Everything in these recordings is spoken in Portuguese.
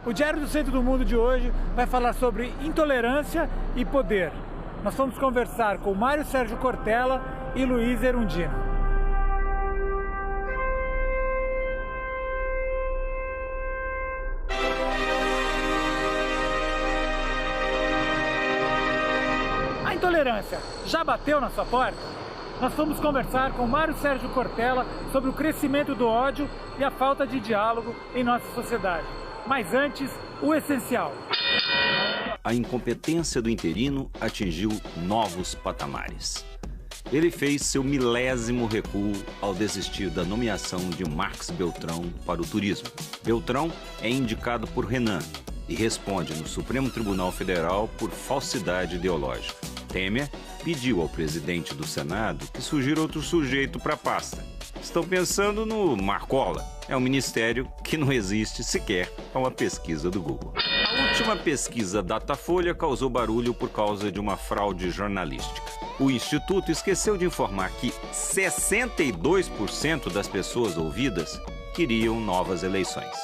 O Diário do Centro do Mundo de hoje vai falar sobre intolerância e poder. Nós vamos conversar com Mário Sérgio Cortella e Luiz Erundino. A intolerância já bateu na sua porta? Nós vamos conversar com Mário Sérgio Cortella sobre o crescimento do ódio e a falta de diálogo em nossa sociedade. Mas antes, o essencial. A incompetência do interino atingiu novos patamares. Ele fez seu milésimo recuo ao desistir da nomeação de Marcos Beltrão para o turismo. Beltrão é indicado por Renan e responde no Supremo Tribunal Federal por falsidade ideológica. Temer pediu ao presidente do Senado que sugira outro sujeito para a pasta. Estão pensando no Marcola. É um ministério que não existe sequer a uma pesquisa do Google. A última pesquisa Datafolha causou barulho por causa de uma fraude jornalística. O Instituto esqueceu de informar que 62% das pessoas ouvidas queriam novas eleições.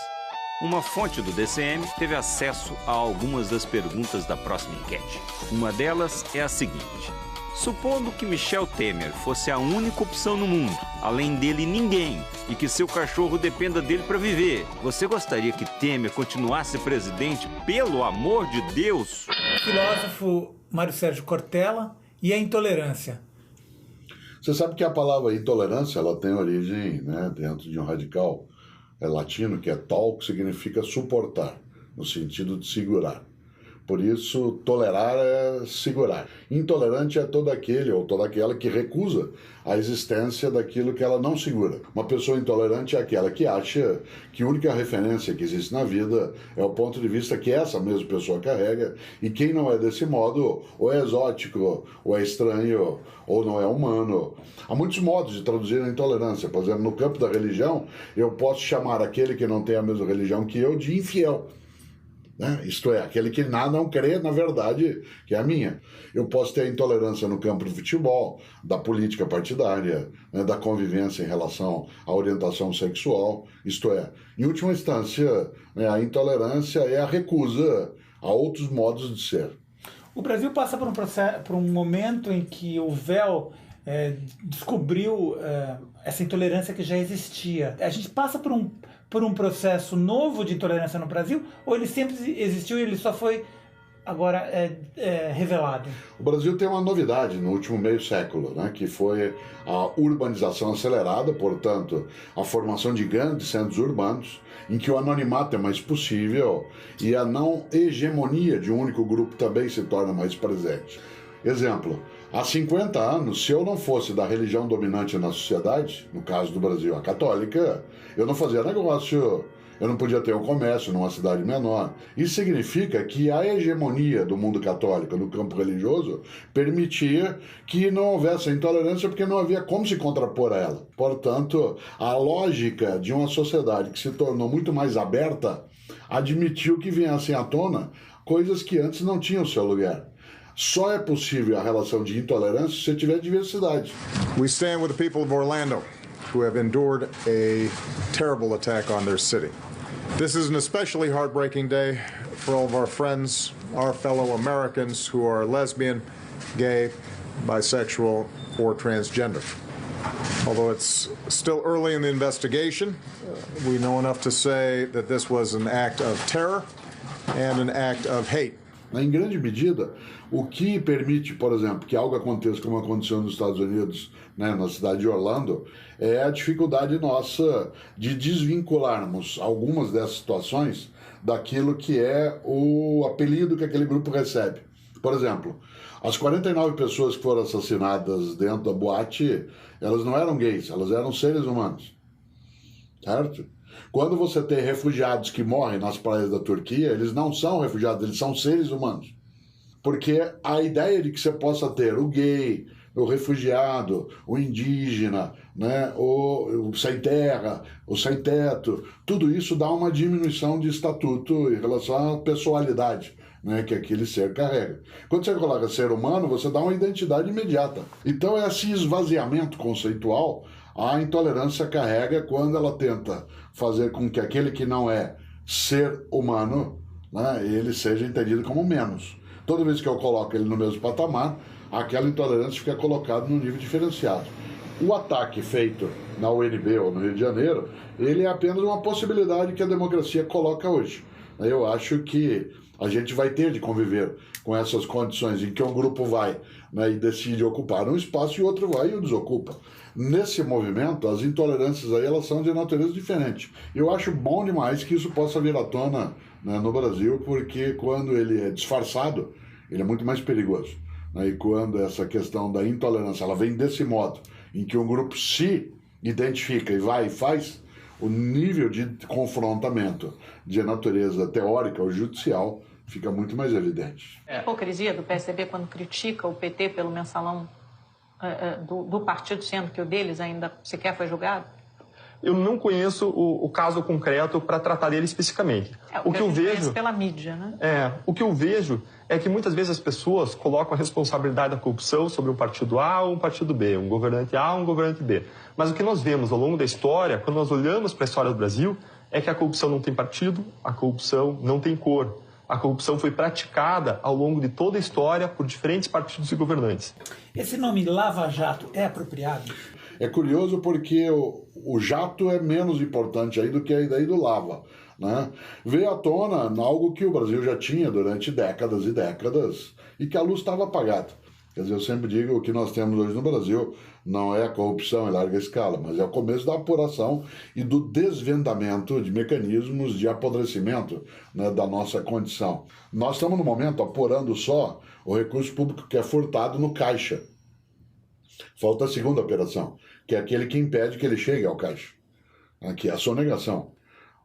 Uma fonte do DCM teve acesso a algumas das perguntas da próxima enquete. Uma delas é a seguinte: supondo que Michel Temer fosse a única opção no mundo, além dele ninguém, e que seu cachorro dependa dele para viver, você gostaria que Temer continuasse presidente, pelo amor de Deus? Filósofo Mário Sérgio Cortella e a intolerância. Você sabe que a palavra intolerância ela tem origem, dentro de um radical latino, que é tol, que significa suportar, no sentido de segurar. Por isso, tolerar é segurar. Intolerante é todo aquele ou toda aquela que recusa a existência daquilo que ela não segura. Uma pessoa intolerante é aquela que acha que a única referência que existe na vida é o ponto de vista que essa mesma pessoa carrega, e quem não é desse modo ou é exótico, ou é estranho, ou não é humano. Há muitos modos de traduzir a intolerância. Por exemplo, no campo da religião, eu posso chamar aquele que não tem a mesma religião que eu de infiel. Isto é, aquele que não crê na verdade que é a minha. Eu posso ter a intolerância no campo do futebol, da política partidária, da convivência em relação à orientação sexual. Isto é, em última instância, a intolerância é a recusa a outros modos de ser. O Brasil passa por um momento em que o véu descobriu essa intolerância que já existia. A gente passa por um processo novo de intolerância no Brasil, ou ele sempre existiu e ele só foi agora revelado? O Brasil tem uma novidade no último meio século, que foi a urbanização acelerada, portanto, a formação de grandes centros urbanos, em que o anonimato é mais possível e a não hegemonia de um único grupo também se torna mais presente. Exemplo, há 50 anos, se eu não fosse da religião dominante na sociedade, no caso do Brasil, a católica, eu não fazia negócio, eu não podia ter um comércio numa cidade menor. Isso significa que a hegemonia do mundo católico no campo religioso permitia que não houvesse intolerância, porque não havia como se contrapor a ela. Portanto, a lógica de uma sociedade que se tornou muito mais aberta admitiu que viessem à tona coisas que antes não tinham seu lugar. Só é possível a relação de intolerância se tiver diversidade. We stand with the people of Orlando, who have endured a terrible attack on their city. This is an especially heartbreaking day for all of our friends, our fellow Americans who are lesbian, gay, bisexual, or transgender. Although it's still early in the investigation, we know enough to say that this was an act of terror and an act of hate. Em grande medida, o que permite, por exemplo, que algo aconteça como aconteceu nos Estados Unidos, na cidade de Orlando, é a dificuldade nossa de desvincularmos algumas dessas situações daquilo que é o apelido que aquele grupo recebe. Por exemplo, as 49 pessoas que foram assassinadas dentro da boate, elas não eram gays, elas eram seres humanos, certo? Quando você tem refugiados que morrem nas praias da Turquia, eles não são refugiados, eles são seres humanos. Porque a ideia de que você possa ter o gay, o refugiado, o indígena, o sem terra, o sem teto, tudo isso dá uma diminuição de estatuto em relação à pessoalidade que aquele ser carrega. Quando você coloca ser humano, você dá uma identidade imediata. Então esse esvaziamento conceitual a intolerância carrega quando ela tenta fazer com que aquele que não é ser humano, né, ele seja entendido como menos. Toda vez que eu coloco ele no mesmo patamar, aquela intolerância fica colocada num nível diferenciado. O ataque feito na UNB ou no Rio de Janeiro, ele é apenas uma possibilidade que a democracia coloca hoje. Eu acho que a gente vai ter de conviver com essas condições em que um grupo vai, né, e decide ocupar um espaço e o outro vai e o desocupa. Nesse movimento, as intolerâncias aí, elas são de natureza diferente. Eu acho bom demais que isso possa vir à tona, né, no Brasil, porque quando ele é disfarçado, ele é muito mais perigoso. Né? E quando essa questão da intolerância ela vem desse modo, em que um grupo se identifica e vai e faz, o nível de confrontamento de natureza teórica ou judicial fica muito mais evidente. A hipocrisia do PSDB quando critica o PT pelo mensalão do partido, sendo que o deles ainda sequer foi julgado? Eu não conheço o caso concreto para tratar dele especificamente. O que eu vejo pela mídia, né? O que eu vejo é que muitas vezes as pessoas colocam a responsabilidade da corrupção sobre um partido A ou um partido B, um governante A ou um governante B. Mas o que nós vemos ao longo da história, quando nós olhamos para a história do Brasil, é que a corrupção não tem partido, a corrupção não tem cor. A corrupção foi praticada ao longo de toda a história por diferentes partidos e governantes. Esse nome Lava Jato é apropriado? É curioso porque o jato é menos importante aí do que a ideia do lava. Né? Veio à tona algo que o Brasil já tinha durante décadas e décadas e que a luz estava apagada. Quer dizer, eu sempre digo que o que nós temos hoje no Brasil não é a corrupção em larga escala, mas é o começo da apuração e do desvendamento de mecanismos de apodrecimento, né, da nossa condição. Nós estamos, no momento, apurando só o recurso público que é furtado no caixa. Falta a segunda operação, que é aquele que impede que ele chegue ao caixa, que é a sonegação.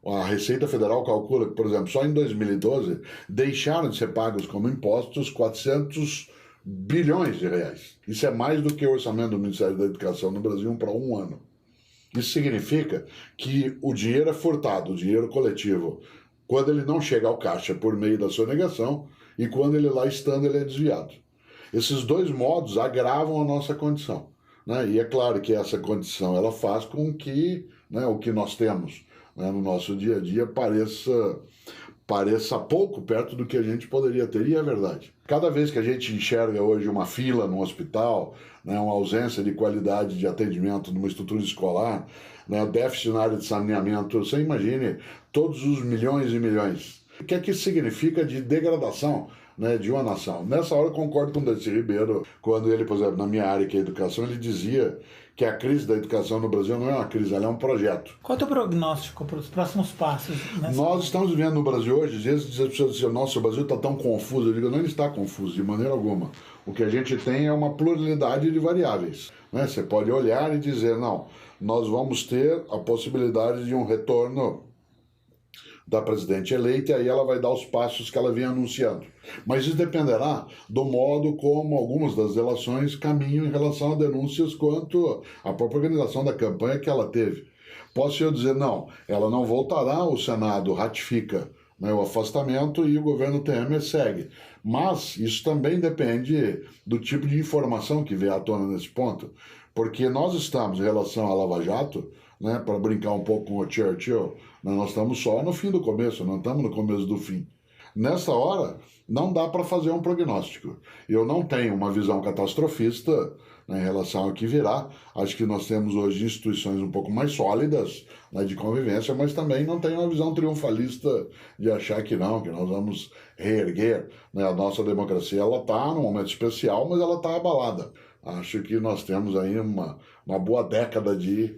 A Receita Federal calcula que, por exemplo, só em 2012 deixaram de ser pagos como impostos 400 bilhões de reais. Isso é mais do que o orçamento do Ministério da Educação no Brasil para um ano. Isso significa que o dinheiro é furtado, o dinheiro coletivo, quando ele não chega ao caixa por meio da sonegação e quando ele lá estando ele é desviado. Esses dois modos agravam a nossa condição. Né? E é claro que essa condição ela faz com que, né, o que nós temos, né, no nosso dia a dia pareça pouco perto do que a gente poderia ter, e é verdade. Cada vez que a gente enxerga hoje uma fila no hospital, né, uma ausência de qualidade de atendimento numa estrutura escolar, né, déficit na área de saneamento, você imagine todos os milhões e milhões. O que é que isso significa de degradação, né, de uma nação? Nessa hora eu concordo com o Darcy Ribeiro, quando ele, por exemplo, na minha área que é a educação, ele dizia que a crise da educação no Brasil não é uma crise, ela é um projeto. Qual é o teu prognóstico para os próximos passos? Nós estamos vivendo no Brasil hoje, às vezes as pessoas dizem, nossa, o Brasil está tão confuso. Eu digo, não, ele está confuso, de maneira alguma. O que a gente tem é uma pluralidade de variáveis. Né? Você pode olhar e dizer, não, nós vamos ter a possibilidade de um retorno da presidente eleita, e aí ela vai dar os passos que ela vem anunciando. Mas isso dependerá do modo como algumas das delações caminham em relação a denúncias quanto à própria organização da campanha que ela teve. Posso eu dizer, não, ela não voltará, o Senado ratifica, né, o afastamento e o governo Temer segue. Mas isso também depende do tipo de informação que vem à tona nesse ponto, porque nós estamos, em relação à Lava Jato, né, para brincar um pouco com o Churchill, nós estamos só no fim do começo, não estamos no começo do fim. Nessa hora, não dá para fazer um prognóstico. Eu não tenho uma visão catastrofista, né, em relação ao que virá. Acho que nós temos hoje instituições um pouco mais sólidas, né, de convivência, mas também não tenho uma visão triunfalista de achar que não, que nós vamos reerguer. Né, a nossa democracia ela está num momento especial, mas ela está abalada. Acho que nós temos aí uma boa década de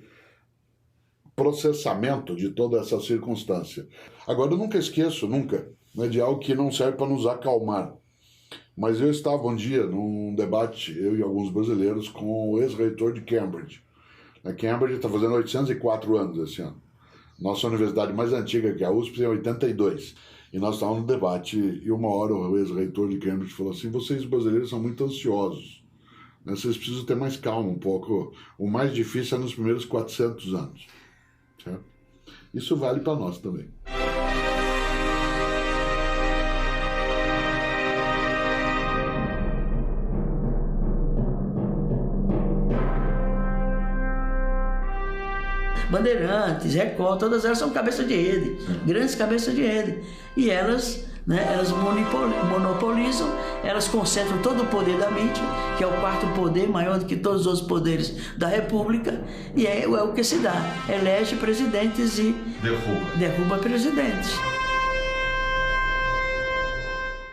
processamento de toda essa circunstância. Agora, eu nunca esqueço, né, de algo que não serve para nos acalmar. Mas eu estava um dia num debate, eu e alguns brasileiros, com o ex-reitor de Cambridge. A Cambridge está fazendo 804 anos esse ano. Nossa universidade mais antiga, que é a USP, tem 82. E nós estávamos no debate, e uma hora o ex-reitor de Cambridge falou assim, vocês brasileiros são muito ansiosos. Vocês precisam ter mais calma um pouco. O mais difícil é nos primeiros 400 anos. Certo? Isso vale para nós também. Bandeirantes, Record, todas elas são cabeças de rede, grandes cabeças de rede. E elas, né, elas monopolizam, elas concentram todo o poder da mídia, que é o quarto poder, maior do que todos os outros poderes da República, e é o que se dá. Elege presidentes e derruba presidentes.